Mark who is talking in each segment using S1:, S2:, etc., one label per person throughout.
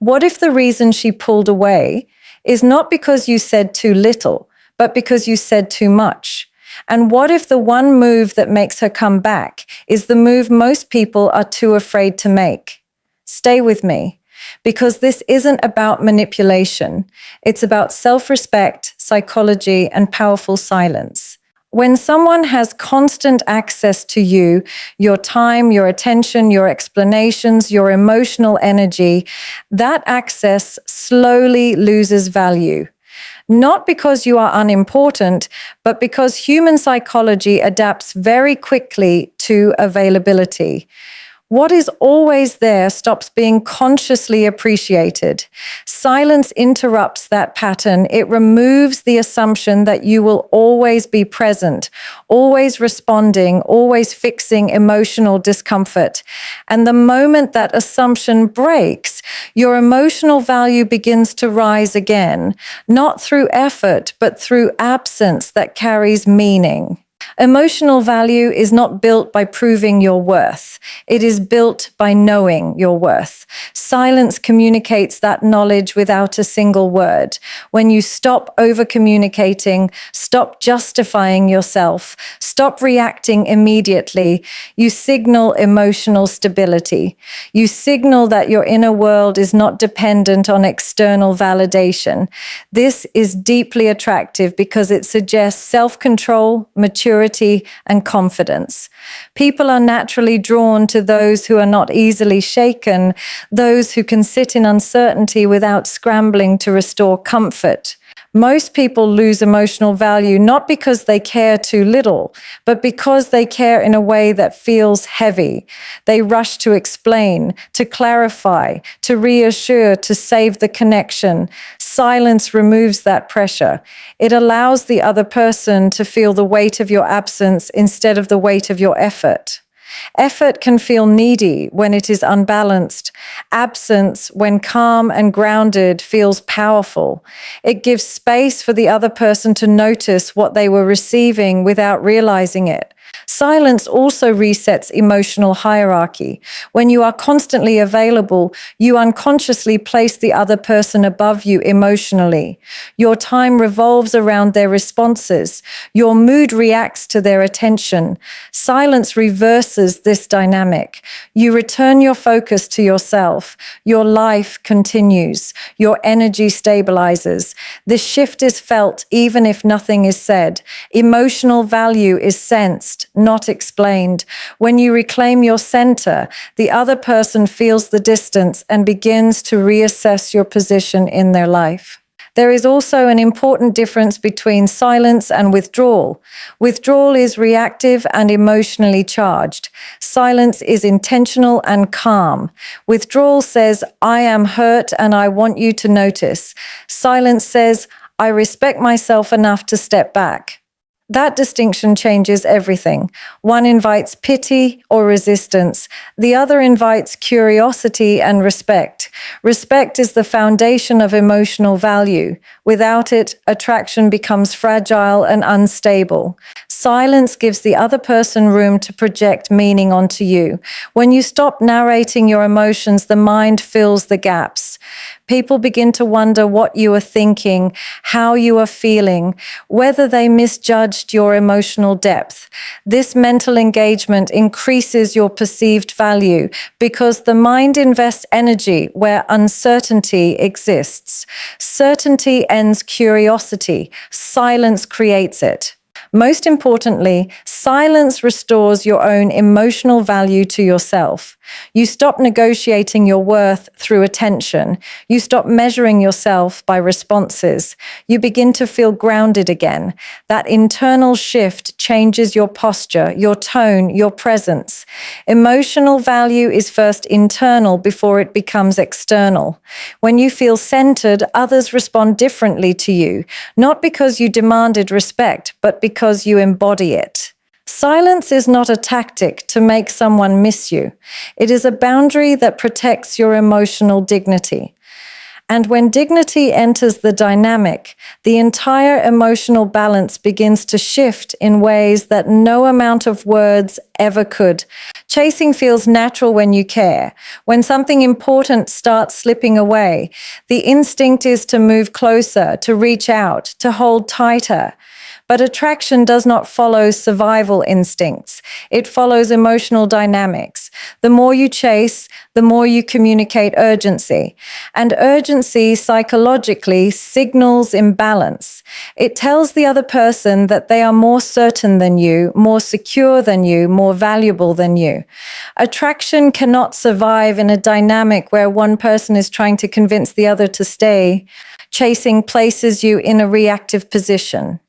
S1: What if the reason she pulled away is not because you said too little, but because you said too much? And what if the one move that makes her come back is the move most people are too afraid to make? Stay with me, because this isn't about manipulation. It's about self-respect, psychology, and powerful silence. When someone has constant access to you, your time, your attention, your explanations, your emotional energy, that access slowly loses value. Not because you are unimportant, but because human psychology adapts very quickly to availability. What is always there stops being consciously appreciated. Silence interrupts that pattern. It removes the assumption that you will always be present, always responding, always fixing emotional discomfort. And the moment that assumption breaks, your emotional value begins to rise again, not through effort, but through absence that carries meaning. Emotional value is not built by proving your worth. It is built by knowing your worth. Silence communicates that knowledge without a single word. When you stop over-communicating, stop justifying yourself, stop reacting immediately, you signal emotional stability. You signal that your inner world is not dependent on external validation. This is deeply attractive because it suggests self-control, maturity, and confidence. People are naturally drawn to those who are not easily shaken, those who can sit in uncertainty without scrambling to restore comfort. Most people lose emotional value not because they care too little, but because they care in a way that feels heavy. They rush to explain, to clarify, to reassure, to save the connection. Silence removes that pressure. It allows the other person to feel the weight of your absence instead of the weight of your effort. Effort can feel needy when it is unbalanced. Absence, when calm and grounded, feels powerful. It gives space for the other person to notice what they were receiving without realizing it. Silence also resets emotional hierarchy. When you are constantly available, you unconsciously place the other person above you emotionally. Your time revolves around their responses. Your mood reacts to their attention. Silence reverses this dynamic. You return your focus to yourself. Your life continues. Your energy stabilizes. This shift is felt even if nothing is said. Emotional value is sensed, not explained. When you reclaim your center, the other person feels the distance and begins to reassess your position in their life. There is also an important difference between silence and withdrawal. Withdrawal is reactive and emotionally charged. Silence is intentional and calm. Withdrawal says, I am hurt and I want you to notice. Silence says, I respect myself enough to step back. That distinction changes everything. One invites pity or resistance. The other invites curiosity and respect. Respect is the foundation of emotional value. Without it, attraction becomes fragile and unstable. Silence gives the other person room to project meaning onto you. When you stop narrating your emotions, the mind fills the gaps. People begin to wonder what you are thinking, how you are feeling, whether they misjudged your emotional depth. This mental engagement increases your perceived value because the mind invests energy where uncertainty exists. Certainty ends curiosity. Silence creates it. Most importantly, silence restores your own emotional value to yourself. You stop negotiating your worth through attention. You stop measuring yourself by responses. You begin to feel grounded again. That internal shift changes your posture, your tone, your presence. Emotional value is first internal before it becomes external. When you feel centered, others respond differently to you, not because you demanded respect, but because you embody it. Silence is not a tactic to make someone miss you. It is a boundary that protects your emotional dignity. And when dignity enters the dynamic, the entire emotional balance begins to shift in ways that no amount of words ever could. Chasing feels natural when you care. When something important starts slipping away, the instinct is to move closer, to reach out, to hold tighter. But attraction does not follow survival instincts. It follows emotional dynamics. The more you chase, the more you communicate urgency. And urgency psychologically signals imbalance. It tells the other person that they are more certain than you, more secure than you, more valuable than you. Attraction cannot survive in a dynamic where one person is trying to convince the other to stay. Chasing places you in a reactive position.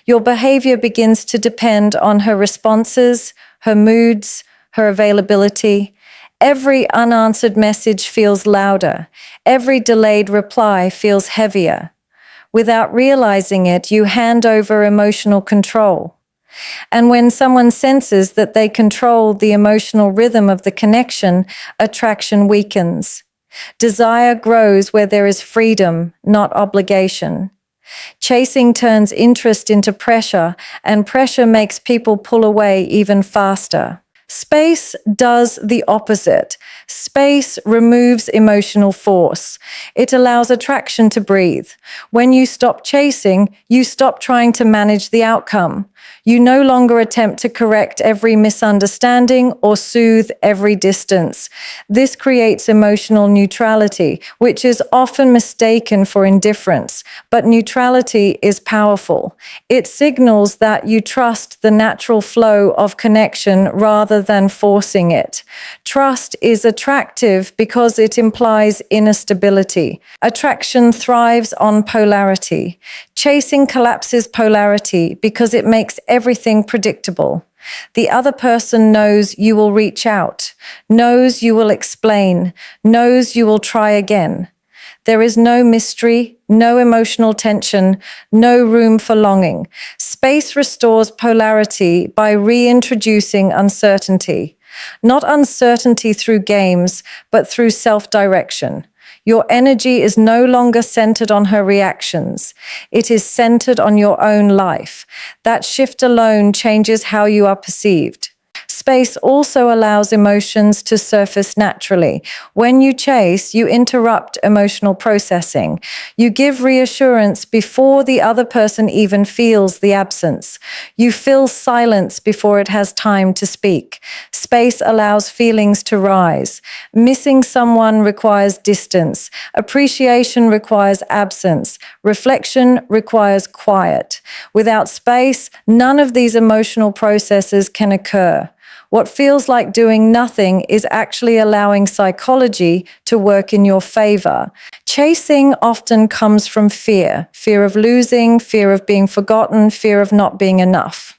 S1: Your behavior begins to depend on her responses, her moods, her availability. Every unanswered message feels louder. Every delayed reply feels heavier. Without realizing it, you hand over emotional control. And when someone senses that they control the emotional rhythm of the connection, attraction weakens. Desire grows where there is freedom, not obligation. Chasing turns interest into pressure, and pressure makes people pull away even faster. Space does the opposite. Space removes emotional force. It allows attraction to breathe. When you stop chasing, you stop trying to manage the outcome. You no longer attempt to correct every misunderstanding or soothe every distance. This creates emotional neutrality, which is often mistaken for indifference. But neutrality is powerful. It signals that you trust the natural flow of connection rather than forcing it. Trust is attractive because it implies inner stability. Attraction thrives on polarity. Chasing collapses polarity because it makes everything predictable. The other person knows you will reach out, knows you will explain, knows you will try again. There is no mystery, no emotional tension, no room for longing. Space restores polarity by reintroducing uncertainty. Not uncertainty through games, but through self-direction. Your energy is no longer centered on her reactions. It is centered on your own life. That shift alone changes how you are perceived. Space also allows emotions to surface naturally. When you chase, you interrupt emotional processing. You give reassurance before the other person even feels the absence. You fill silence before it has time to speak. Space allows feelings to rise. Missing someone requires distance. Appreciation requires absence. Reflection requires quiet. Without space, none of these emotional processes can occur. What feels like doing nothing is actually allowing psychology to work in your favor. Chasing often comes from fear of losing, fear of being forgotten, fear of not being enough.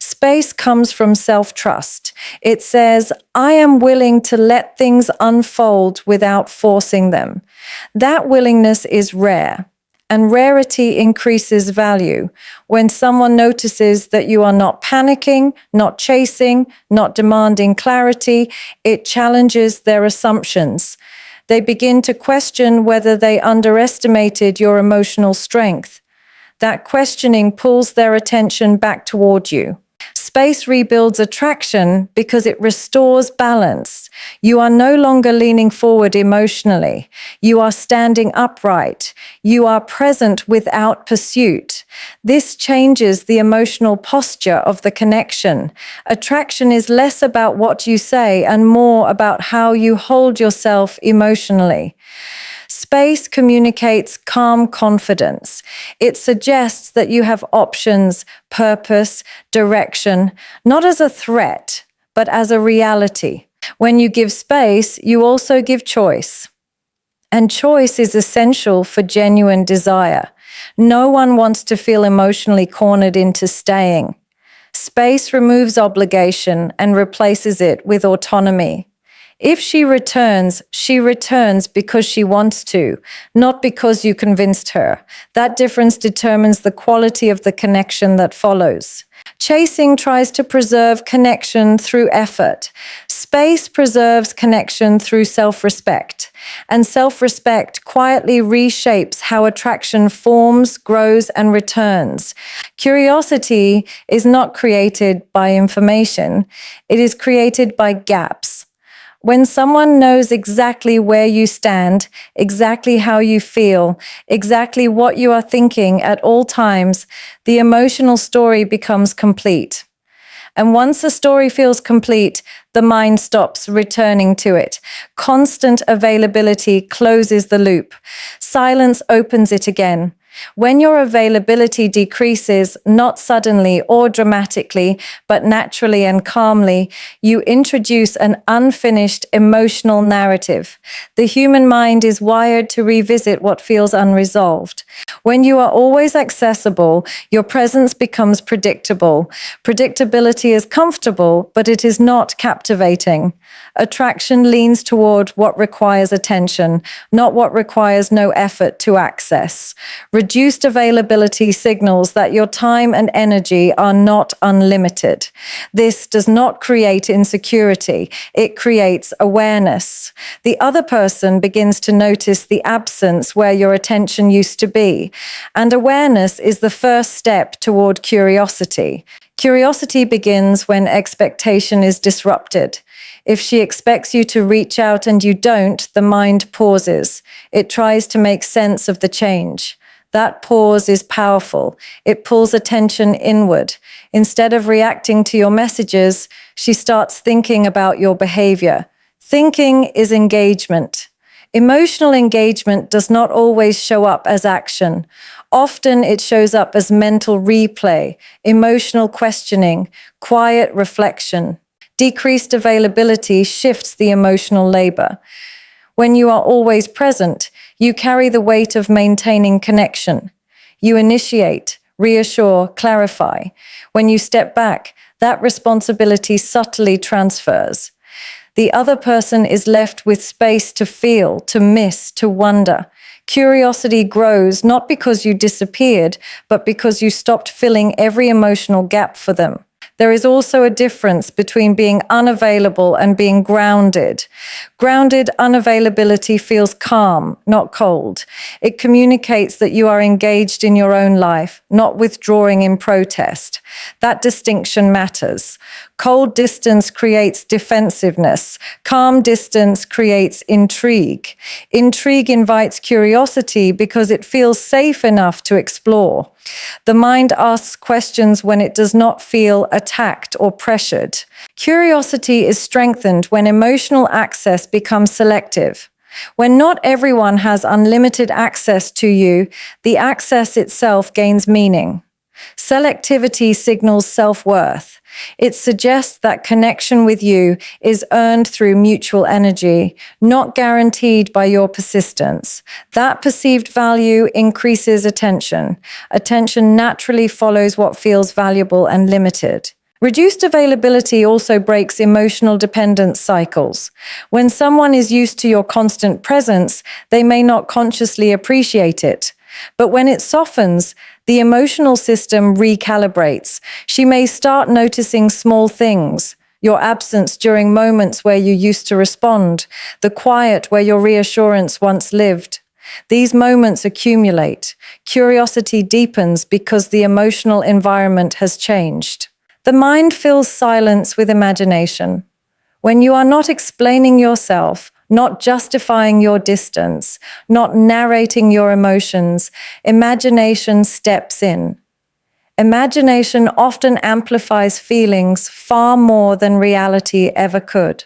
S1: Space comes from self-trust. It says, I am willing to let things unfold without forcing them. That willingness is rare. And rarity increases value. When someone notices that you are not panicking, not chasing, not demanding clarity, it challenges their assumptions. They begin to question whether they underestimated your emotional strength. That questioning pulls their attention back toward you. Space rebuilds attraction because it restores balance. You are no longer leaning forward emotionally. You are standing upright. You are present without pursuit. This changes the emotional posture of the connection. Attraction is less about what you say and more about how you hold yourself emotionally. Space communicates calm confidence. It suggests that you have options, purpose, direction, not as a threat, but as a reality. When you give space, you also give choice. And choice is essential for genuine desire. No one wants to feel emotionally cornered into staying. Space removes obligation and replaces it with autonomy. If she returns because she wants to, not because you convinced her. That difference determines the quality of the connection that follows. Chasing tries to preserve connection through effort. Space preserves connection through self-respect. And self-respect quietly reshapes how attraction forms, grows, and returns. Curiosity is not created by information. It is created by gaps. When someone knows exactly where you stand, exactly how you feel, exactly what you are thinking at all times, the emotional story becomes complete. And once a story feels complete, the mind stops returning to it. Constant availability closes the loop. Silence opens it again. When your availability decreases, not suddenly or dramatically, but naturally and calmly, you introduce an unfinished emotional narrative. The human mind is wired to revisit what feels unresolved. When you are always accessible, your presence becomes predictable. Predictability is comfortable, but it is not captivating. Attraction leans toward what requires attention, not what requires no effort to access. Reduced availability signals that your time and energy are not unlimited. This does not create insecurity. It creates awareness. The other person begins to notice the absence where your attention used to be. And awareness is the first step toward curiosity. Curiosity begins when expectation is disrupted. If she expects you to reach out and you don't, the mind pauses. It tries to make sense of the change. That pause is powerful. It pulls attention inward. Instead of reacting to your messages, she starts thinking about your behavior. Thinking is engagement. Emotional engagement does not always show up as action. Often it shows up as mental replay, emotional questioning, quiet reflection. Decreased availability shifts the emotional labor. When you are always present, you carry the weight of maintaining connection. You initiate, reassure, clarify. When you step back, that responsibility subtly transfers. The other person is left with space to feel, to miss, to wonder. Curiosity grows not because you disappeared, but because you stopped filling every emotional gap for them. There is also a difference between being unavailable and being grounded. Grounded unavailability feels calm, not cold. It communicates that you are engaged in your own life, not withdrawing in protest. That distinction matters. Cold distance creates defensiveness. Calm distance creates intrigue. Intrigue invites curiosity because it feels safe enough to explore. The mind asks questions when it does not feel attacked or pressured. Curiosity is strengthened when emotional access becomes selective. When not everyone has unlimited access to you, the access itself gains meaning. Selectivity signals self-worth. It suggests that connection with you is earned through mutual energy, not guaranteed by your persistence. That perceived value increases attention. Attention naturally follows what feels valuable and limited. Reduced availability also breaks emotional dependence cycles. When someone is used to your constant presence, they may not consciously appreciate it. But when it softens, the emotional system recalibrates. She may start noticing small things, your absence during moments where you used to respond, the quiet where your reassurance once lived. These moments accumulate. Curiosity deepens because the emotional environment has changed. The mind fills silence with imagination. When you are not explaining yourself, not justifying your distance, not narrating your emotions, imagination steps in. Imagination often amplifies feelings far more than reality ever could.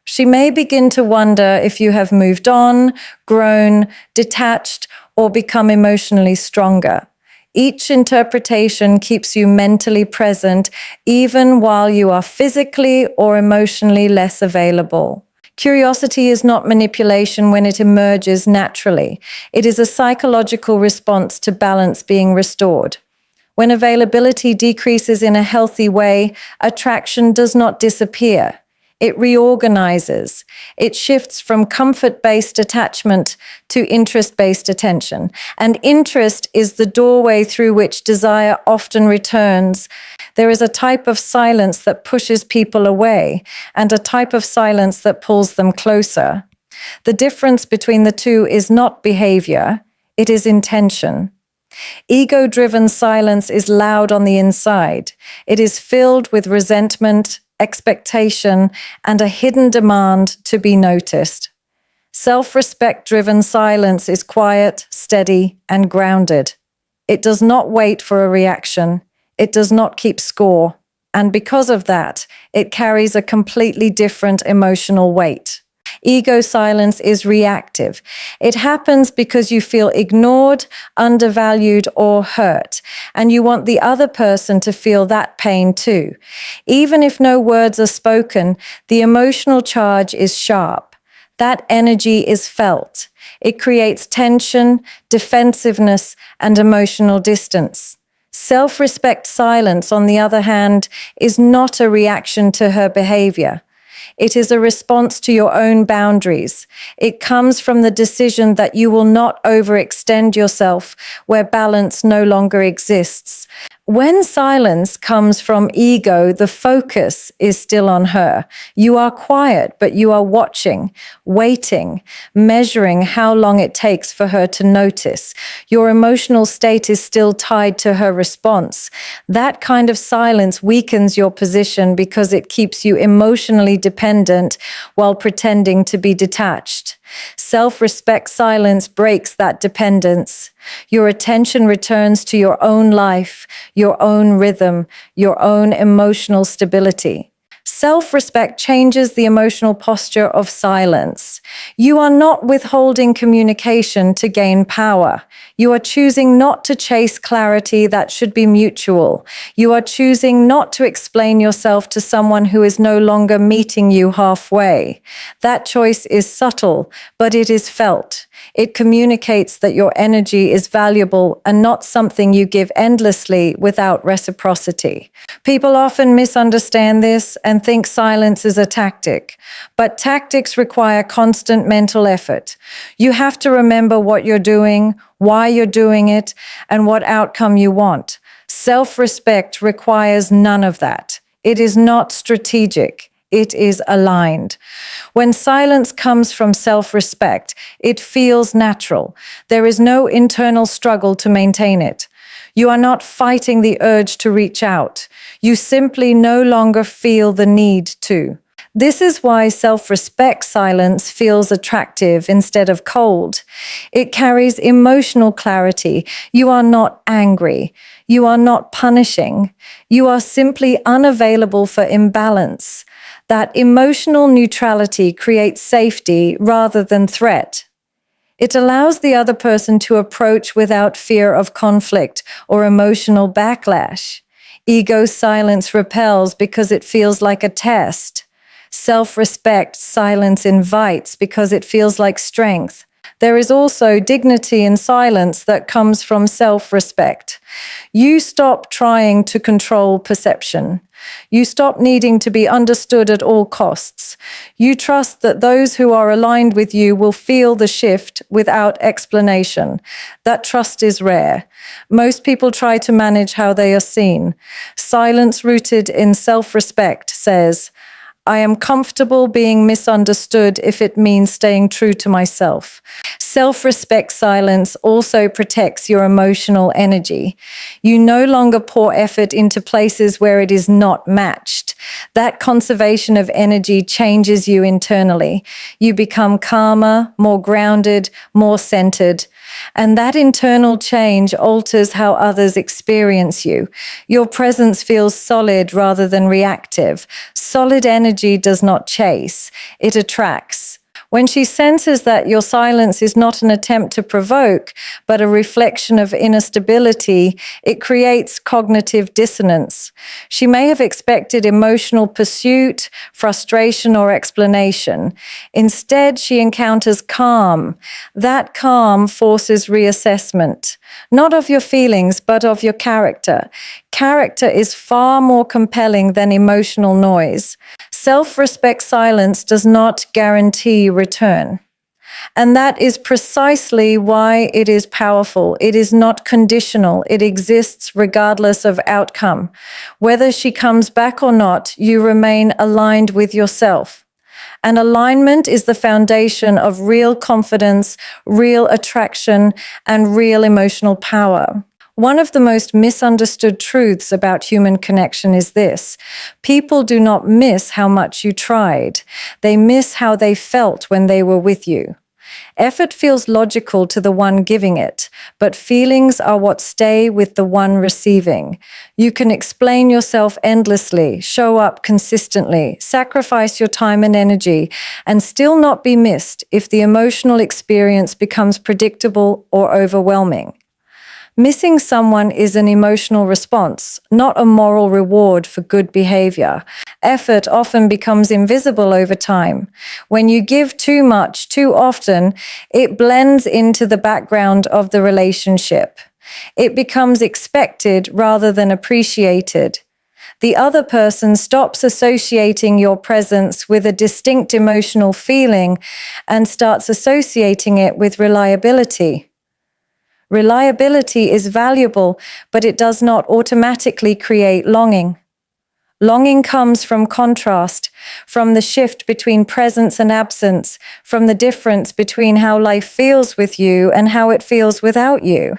S1: She may begin to wonder if you have moved on, grown, detached, or become emotionally stronger. Each interpretation keeps you mentally present, even while you are physically or emotionally less available. Curiosity is not manipulation when it emerges naturally. It is a psychological response to balance being restored. When availability decreases in a healthy way, attraction does not disappear. It reorganizes. It shifts from comfort-based attachment to interest-based attention. And interest is the doorway through which desire often returns. There is a type of silence that pushes people away and a type of silence that pulls them closer. The difference between the two is not behavior, it is intention. Ego-driven silence is loud on the inside. It is filled with resentment, expectation, and a hidden demand to be noticed. Self-respect-driven silence is quiet, steady, and grounded. It does not wait for a reaction. It does not keep score. And because of that, it carries a completely different emotional weight. Ego silence is reactive. It happens because you feel ignored, undervalued, or hurt, and you want the other person to feel that pain too. Even if no words are spoken, the emotional charge is sharp. That energy is felt. It creates tension, defensiveness, and emotional distance. Self-respect silence, on the other hand, is not a reaction to her behavior. It is a response to your own boundaries. It comes from the decision that you will not overextend yourself where balance no longer exists. When silence comes from ego, the focus is still on her. You are quiet, but you are watching, waiting, measuring how long it takes for her to notice. Your emotional state is still tied to her response. That kind of silence weakens your position because it keeps you emotionally dependent while pretending to be detached. Self-respect silence breaks that dependence. Your attention returns to your own life, your own rhythm, your own emotional stability. Self-respect changes the emotional posture of silence. You are not withholding communication to gain power. You are choosing not to chase clarity that should be mutual. You are choosing not to explain yourself to someone who is no longer meeting you halfway. That choice is subtle, but it is felt. It communicates that your energy is valuable and not something you give endlessly without reciprocity. People often misunderstand this and think silence is a tactic, but tactics require constant mental effort. You have to remember what you're doing, why you're doing it, and what outcome you want. Self-respect requires none of that. It is not strategic. It is aligned. When silence comes from self-respect, it feels natural. There is no internal struggle to maintain it. You are not fighting the urge to reach out. You simply no longer feel the need to. This is why self-respect silence feels attractive instead of cold. It carries emotional clarity. You are not angry. You are not punishing. You are simply unavailable for imbalance. That emotional neutrality creates safety rather than threat. It allows the other person to approach without fear of conflict or emotional backlash. Ego silence repels because it feels like a test. Self-respect silence invites because it feels like strength. There is also dignity in silence that comes from self-respect. You stop trying to control perception. You stop needing to be understood at all costs. You trust that those who are aligned with you will feel the shift without explanation. That trust is rare. Most people try to manage how they are seen. Silence rooted in self-respect says, I am comfortable being misunderstood if it means staying true to myself. Self-respect silence also protects your emotional energy. You no longer pour effort into places where it is not matched. That conservation of energy changes you internally. You become calmer, more grounded, more centered. And that internal change alters how others experience you. Your presence feels solid rather than reactive. Solid energy does not chase, it attracts. When she senses that your silence is not an attempt to provoke, but a reflection of inner stability, it creates cognitive dissonance. She may have expected emotional pursuit, frustration, or explanation. Instead, she encounters calm. That calm forces reassessment, not of your feelings, but of your character. Character is far more compelling than emotional noise. Self-respect silence does not guarantee return. And that is precisely why it is powerful. It is not conditional. It exists regardless of outcome. Whether she comes back or not, you remain aligned with yourself. And alignment is the foundation of real confidence, real attraction, and real emotional power. One of the most misunderstood truths about human connection is this: people do not miss how much you tried. They miss how they felt when they were with you. Effort feels logical to the one giving it, but feelings are what stay with the one receiving. You can explain yourself endlessly, show up consistently, sacrifice your time and energy, and still not be missed if the emotional experience becomes predictable or overwhelming. Missing someone is an emotional response, not a moral reward for good behavior. Effort often becomes invisible over time. When you give too much, too often, it blends into the background of the relationship. It becomes expected rather than appreciated. The other person stops associating your presence with a distinct emotional feeling and starts associating it with reliability. Reliability is valuable, but it does not automatically create longing. Longing comes from contrast, from the shift between presence and absence, from the difference between how life feels with you and how it feels without you.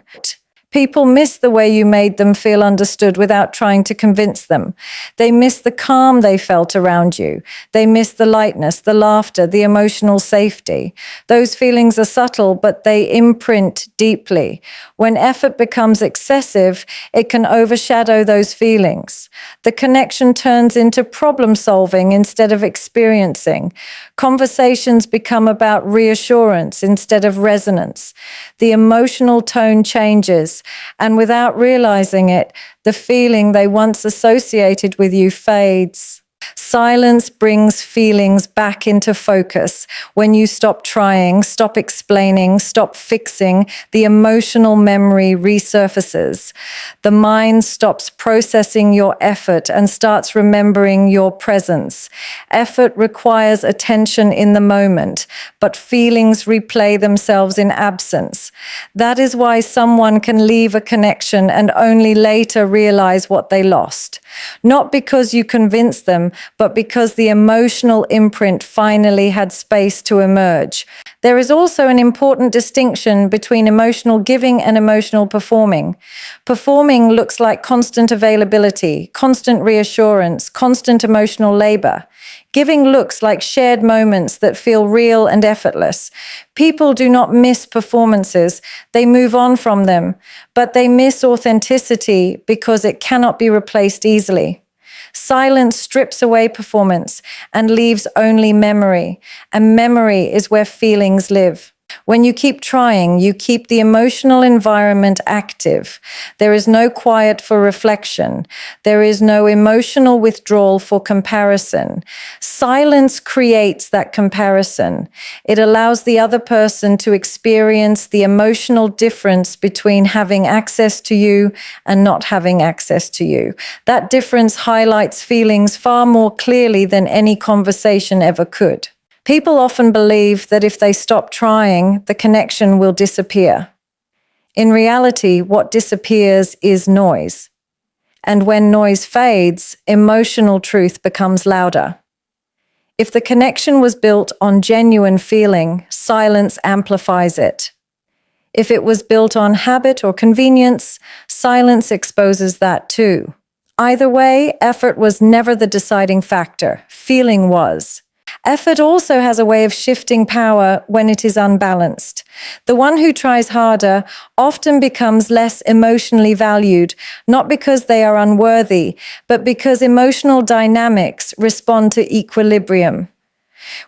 S1: People miss the way you made them feel understood without trying to convince them. They miss the calm they felt around you. They miss the lightness, the laughter, the emotional safety. Those feelings are subtle, but they imprint deeply. When effort becomes excessive, it can overshadow those feelings. The connection turns into problem solving instead of experiencing. Conversations become about reassurance instead of resonance. The emotional tone changes, and without realizing it, the feeling they once associated with you fades. Silence brings feelings back into focus. When you stop trying, stop explaining, stop fixing, the emotional memory resurfaces. The mind stops processing your effort and starts remembering your presence. Effort requires attention in the moment, but feelings replay themselves in absence. That is why someone can leave a connection and only later realize what they lost. Not because you convinced them, but because the emotional imprint finally had space to emerge. There is also an important distinction between emotional giving and emotional performing. Performing looks like constant availability, constant reassurance, constant emotional labor. Giving looks like shared moments that feel real and effortless. People do not miss performances, they move on from them, but they miss authenticity because it cannot be replaced easily. Silence strips away performance and leaves only memory, and memory is where feelings live. When you keep trying, you keep the emotional environment active. There is no quiet for reflection. There is no emotional withdrawal for comparison. Silence creates that comparison. It allows the other person to experience the emotional difference between having access to you and not having access to you. That difference highlights feelings far more clearly than any conversation ever could. People often believe that if they stop trying, the connection will disappear. In reality, what disappears is noise. And when noise fades, emotional truth becomes louder. If the connection was built on genuine feeling, silence amplifies it. If it was built on habit or convenience, silence exposes that too. Either way, effort was never the deciding factor. Feeling was. Effort also has a way of shifting power when it is unbalanced. The one who tries harder often becomes less emotionally valued, not because they are unworthy, but because emotional dynamics respond to equilibrium.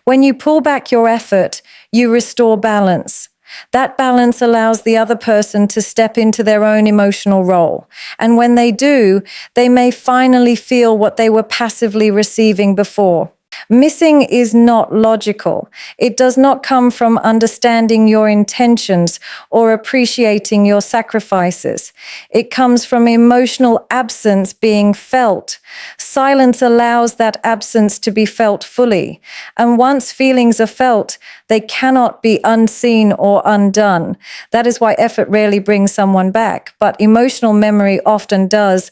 S1: When you pull back your effort, you restore balance. That balance allows the other person to step into their own emotional role. And when they do, they may finally feel what they were passively receiving before. Missing is not logical. It does not come from understanding your intentions or appreciating your sacrifices. It comes from emotional absence being felt. Silence allows that absence to be felt fully. And once feelings are felt, they cannot be unseen or undone. That is why effort rarely brings someone back, but emotional memory often does.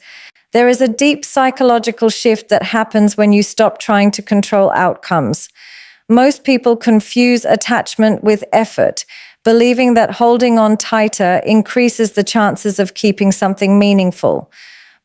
S1: There is a deep psychological shift that happens when you stop trying to control outcomes. Most people confuse attachment with effort, believing that holding on tighter increases the chances of keeping something meaningful.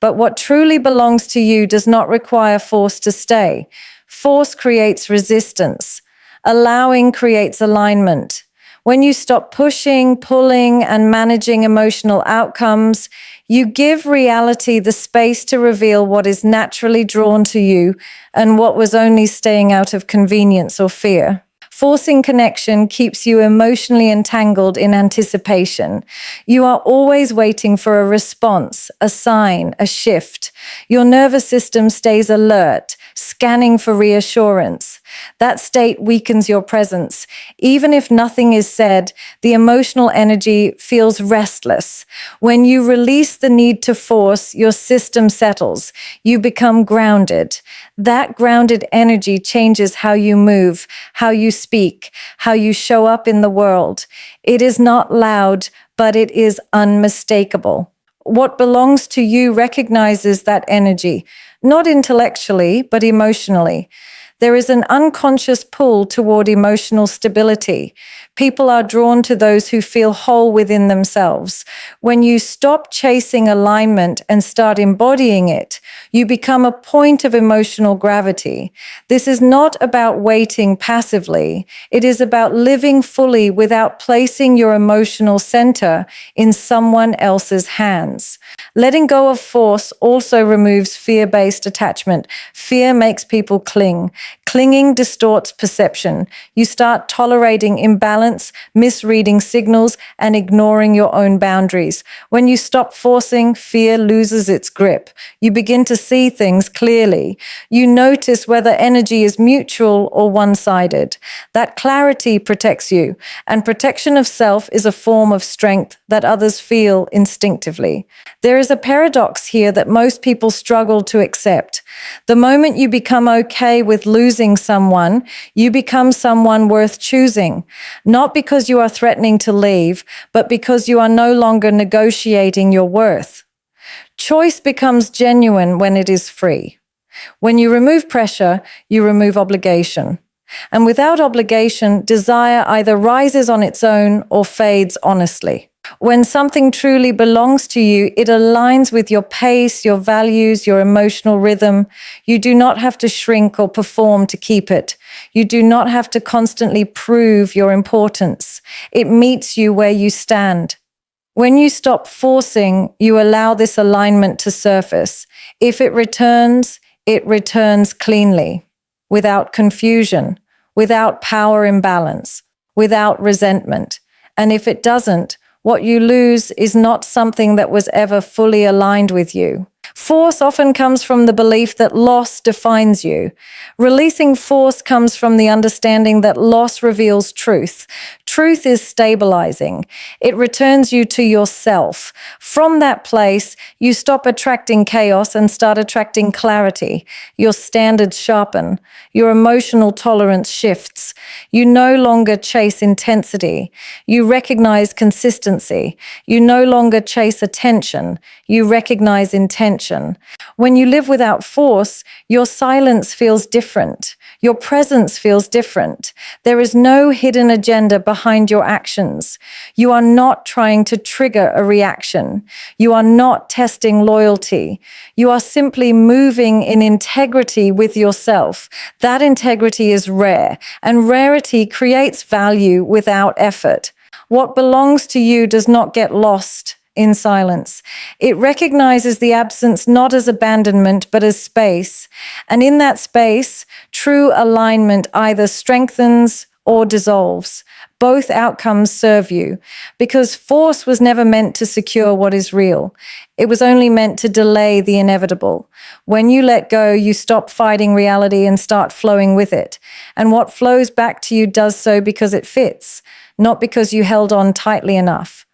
S1: But what truly belongs to you does not require force to stay. Force creates resistance. Allowing creates alignment. When you stop pushing, pulling, and managing emotional outcomes, you give reality the space to reveal what is naturally drawn to you and what was only staying out of convenience or fear. Forcing connection keeps you emotionally entangled in anticipation. You are always waiting for a response, a sign, a shift. Your nervous system stays alert, scanning for reassurance. That state weakens your presence. Even if nothing is said, the emotional energy feels restless. When you release the need to force, your system settles. You become grounded. That grounded energy changes how you move, how you speak, how you show up in the world. It is not loud, but it is unmistakable. What belongs to you recognizes that energy, not intellectually, but emotionally. There is an unconscious pull toward emotional stability. People are drawn to those who feel whole within themselves. When you stop chasing alignment and start embodying it, you become a point of emotional gravity. This is not about waiting passively. It is about living fully without placing your emotional center in someone else's hands. Letting go of force also removes fear-based attachment. Fear makes people cling. Clinging distorts perception. You start tolerating imbalance, misreading signals, and ignoring your own boundaries. When you stop forcing, fear loses its grip. You begin to see things clearly. You notice whether energy is mutual or one-sided. That clarity protects you, and protection of self is a form of strength that others feel instinctively. There is a paradox here that most people struggle to accept. The moment you become okay with losing someone, you become someone worth choosing, not because you are threatening to leave, but because you are no longer negotiating your worth. Choice becomes genuine when it is free. When you remove pressure, you remove obligation. And without obligation, desire either rises on its own or fades honestly. When something truly belongs to you, it aligns with your pace, your values, your emotional rhythm. You do not have to shrink or perform to keep it. You do not have to constantly prove your importance. It meets you where you stand. When you stop forcing, you allow this alignment to surface. If it returns cleanly, without confusion, without power imbalance, without resentment. And if it doesn't, what you lose is not something that was ever fully aligned with you. Force often comes from the belief that loss defines you. Releasing force comes from the understanding that loss reveals truth. Truth is stabilizing. It returns you to yourself. From that place, you stop attracting chaos and start attracting clarity. Your standards sharpen. Your emotional tolerance shifts. You no longer chase intensity. You recognize consistency. You no longer chase attention. You recognize intention. When you live without force, your silence feels different. Your presence feels different. There is no hidden agenda behind your actions. You are not trying to trigger a reaction. You are not testing loyalty. You are simply moving in integrity with yourself. That integrity is rare, and rarity creates value without effort. What belongs to you does not get lost in silence. It recognizes the absence not as abandonment, but as space. And in that space, true alignment either strengthens or dissolves. Both outcomes serve you, because force was never meant to secure what is real. It was only meant to delay the inevitable. When you let go, you stop fighting reality and start flowing with it. And what flows back to you does so because it fits, not because you held on tightly enough.